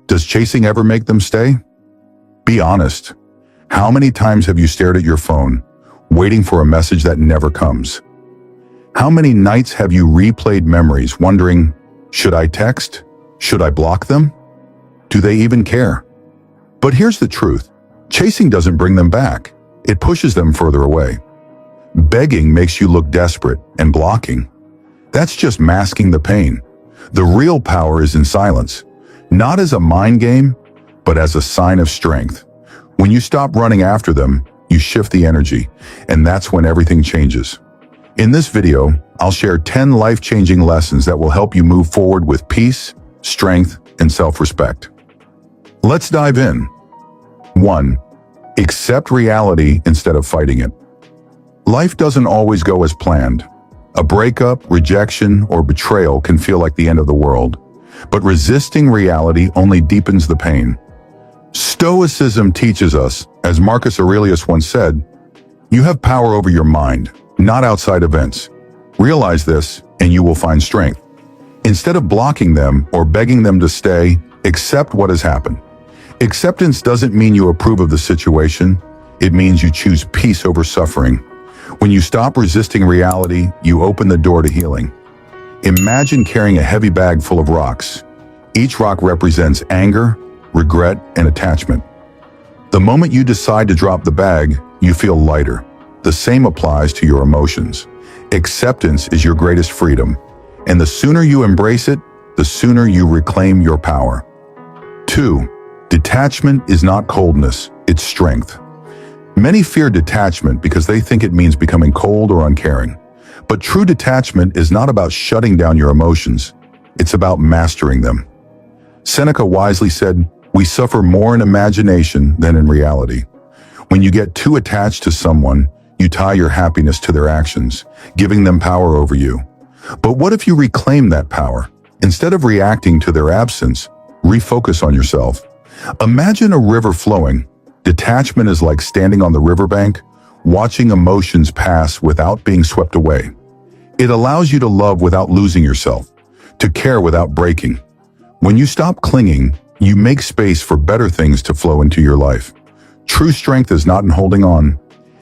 Does chasing ever make them stay? Be honest. How many times have you stared at your phone, waiting for a message that never comes? How many nights have you replayed memories, wondering, should I text? Should I block them? Do they even care? But here's the truth. Chasing doesn't bring them back. It pushes them further away. Begging makes you look desperate, and blocking, that's just masking the pain. The real power is in silence, not as a mind game, but as a sign of strength. When you stop running after them, you shift the energy, and that's when everything changes. In this video, I'll share 10 life-changing lessons that will help you move forward with peace, strength, and self-respect. Let's dive in. 1. Accept reality instead of fighting it. Life doesn't always go as planned. A breakup, rejection, or betrayal can feel like the end of the world, but resisting reality only deepens the pain. Stoicism teaches us, as Marcus Aurelius once said, you have power over your mind, not outside events. Realize this, and you will find strength. Instead of blocking them or begging them to stay, accept what has happened. Acceptance doesn't mean you approve of the situation. It means you choose peace over suffering. When you stop resisting reality, you open the door to healing. Imagine carrying a heavy bag full of rocks. Each rock represents anger, regret, and attachment. The moment you decide to drop the bag, you feel lighter. The same applies to your emotions. Acceptance is your greatest freedom, and the sooner you embrace it, the sooner you reclaim your power. 2. Detachment is not coldness, it's strength. Many fear detachment because they think it means becoming cold or uncaring. But true detachment is not about shutting down your emotions, it's about mastering them. Seneca wisely said, "We suffer more in imagination than in reality." When you get too attached to someone, you tie your happiness to their actions, giving them power over you. But what if you reclaim that power? Instead of reacting to their absence, refocus on yourself. Imagine a river flowing. Detachment is like standing on the riverbank, watching emotions pass without being swept away. It allows you to love without losing yourself, to care without breaking. When you stop clinging, you make space for better things to flow into your life. True strength is not in holding on.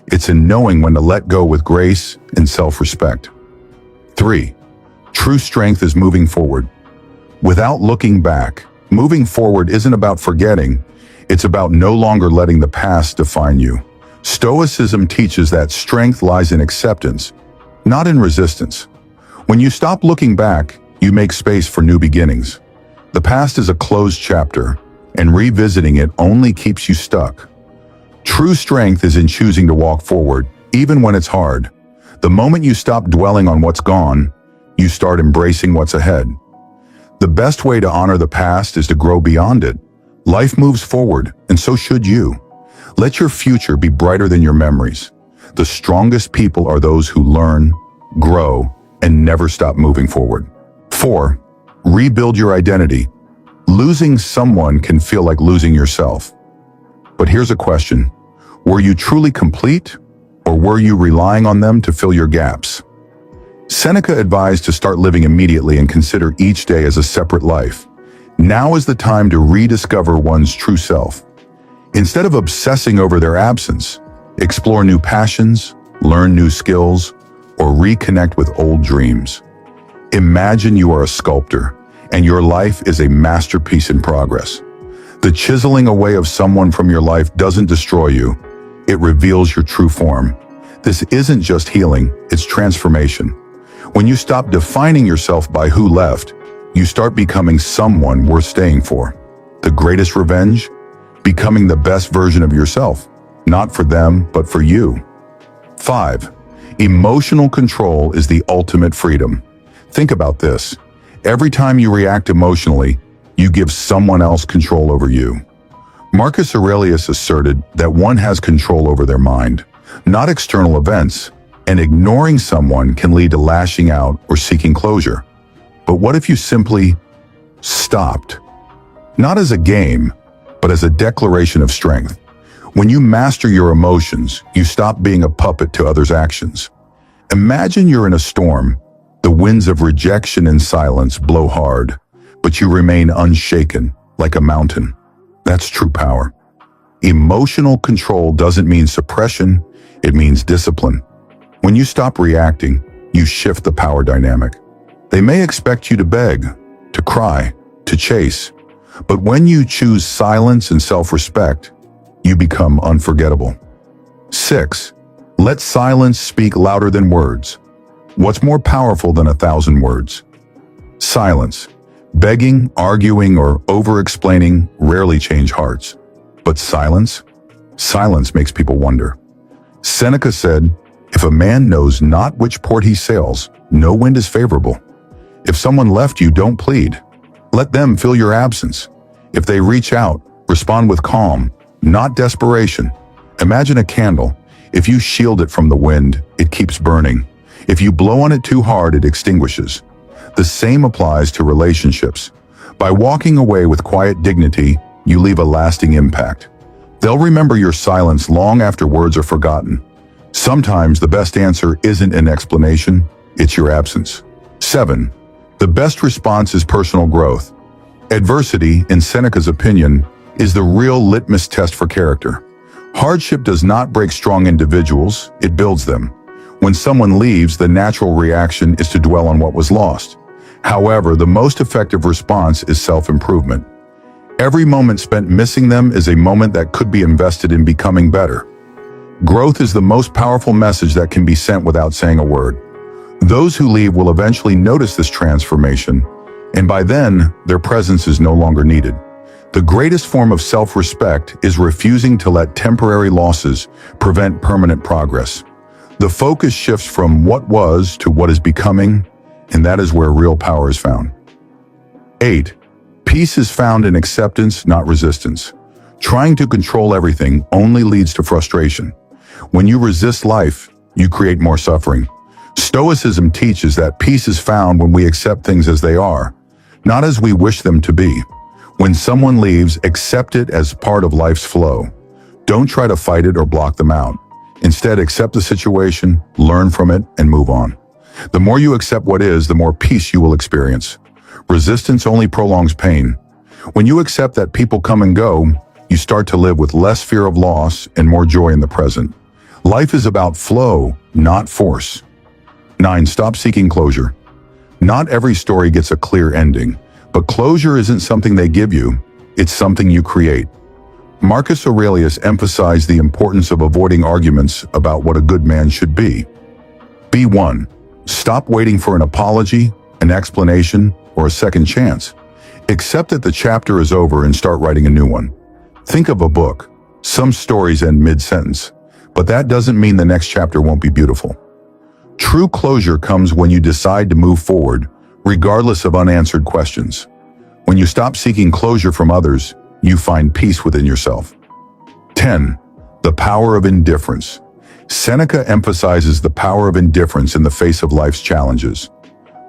It's in knowing when to let go with grace and self-respect. 3. True strength is moving forward. Without looking back, moving forward isn't about forgetting. It's about no longer letting the past define you. Stoicism teaches that strength lies in acceptance, not in resistance. When you stop looking back, you make space for new beginnings. The past is a closed chapter, and revisiting it only keeps you stuck. True strength is in choosing to walk forward, even when it's hard. The moment you stop dwelling on what's gone, you start embracing what's ahead. The best way to honor the past is to grow beyond it. Life moves forward, and so should you. Let your future be brighter than your memories. The strongest people are those who learn, grow, and never stop moving forward. 4. Rebuild your identity. Losing someone can feel like losing yourself. But here's a question. Were you truly complete, or were you relying on them to fill your gaps? Seneca advised to start living immediately and consider each day as a separate life. Now is the time to rediscover one's true self. Instead of obsessing over their absence, explore new passions, learn new skills, or reconnect with old dreams. Imagine you are a sculptor, and your life is a masterpiece in progress. The chiseling away of someone from your life doesn't destroy you. It reveals your true form. This isn't just healing, it's transformation. When you stop defining yourself by who left, you start becoming someone worth staying for. The greatest revenge? Becoming the best version of yourself, not for them, but for you. 5. Emotional control is the ultimate freedom. Think about this. Every time you react emotionally, you give someone else control over you. Marcus Aurelius asserted that one has control over their mind, not external events, and ignoring someone can lead to lashing out or seeking closure. But what if you simply stopped? Not as a game, but as a declaration of strength. When you master your emotions, you stop being a puppet to others' actions. Imagine you're in a storm. The winds of rejection and silence blow hard, but you remain unshaken. like a mountain. That's true power. Emotional control doesn't mean suppression, it means discipline. When you stop reacting, you shift the power dynamic. They may expect you to beg, to cry, to chase, but when you choose silence and self-respect, you become unforgettable. 6. Let silence speak louder than words. What's more powerful than 1,000 words? Silence. Begging, arguing, or over-explaining rarely change hearts. But silence? Silence makes people wonder. Seneca said, "If a man knows not which port he sails, no wind is favorable." If someone left you, don't plead. Let them fill your absence. If they reach out, respond with calm, not desperation. Imagine a candle. If you shield it from the wind, it keeps burning. If you blow on it too hard, it extinguishes. The same applies to relationships. By walking away with quiet dignity, you leave a lasting impact. They'll remember your silence long after words are forgotten. Sometimes the best answer isn't an explanation, it's your absence. 7. The best response is personal growth. Adversity, in Seneca's opinion, is the real litmus test for character. Hardship does not break strong individuals, it builds them. When someone leaves, the natural reaction is to dwell on what was lost. However, the most effective response is self-improvement. Every moment spent missing them is a moment that could be invested in becoming better. Growth is the most powerful message that can be sent without saying a word. Those who leave will eventually notice this transformation, and by then, their presence is no longer needed. The greatest form of self-respect is refusing to let temporary losses prevent permanent progress. The focus shifts from what was to what is becoming, and that is where real power is found. 8. Peace is found in acceptance, not resistance. Trying to control everything only leads to frustration. When you resist life, you create more suffering. Stoicism teaches that peace is found when we accept things as they are, not as we wish them to be. When someone leaves, accept it as part of life's flow. Don't try to fight it or block them out. Instead, accept the situation, learn from it, and move on. The more you accept what is, the more peace you will experience. Resistance only prolongs pain. When you accept that people come and go, you start to live with less fear of loss and more joy in the present. Life is about flow, not force. 9. Stop seeking closure. Not every story gets a clear ending, but closure isn't something they give you, it's something you create. Marcus Aurelius emphasized the importance of avoiding arguments about what a good man should be. B1. Stop waiting for an apology, an explanation, or a second chance. Accept that the chapter is over and start writing a new one. Think of a book. Some stories end mid-sentence, but that doesn't mean the next chapter won't be beautiful. True closure comes when you decide to move forward, regardless of unanswered questions. When you stop seeking closure from others, you find peace within yourself. 10. The power of indifference. Seneca emphasizes the power of indifference in the face of life's challenges.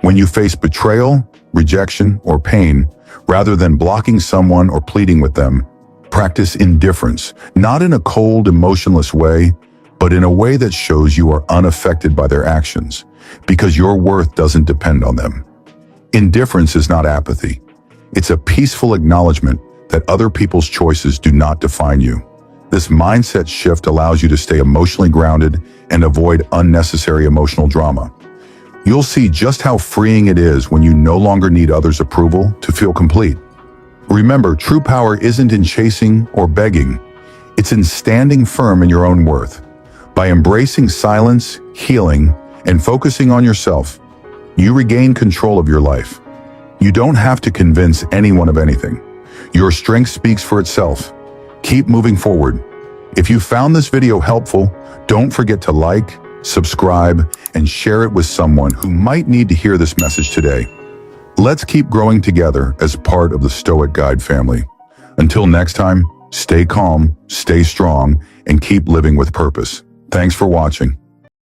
When you face betrayal, rejection, or pain, rather than blocking someone or pleading with them, practice indifference, not in a cold, emotionless way, but in a way that shows you are unaffected by their actions, because your worth doesn't depend on them. Indifference is not apathy. It's a peaceful acknowledgement that other people's choices do not define you. This mindset shift allows you to stay emotionally grounded and avoid unnecessary emotional drama. You'll see just how freeing it is when you no longer need others' approval to feel complete. Remember, true power isn't in chasing or begging. It's in standing firm in your own worth. By embracing silence, healing, and focusing on yourself, you regain control of your life. You don't have to convince anyone of anything. Your strength speaks for itself. Keep moving forward. If you found this video helpful, don't forget to like, subscribe, and share it with someone who might need to hear this message today. Let's keep growing together as part of the Stoic Guide family. Until next time, stay calm, stay strong, and keep living with purpose. Thanks for watching.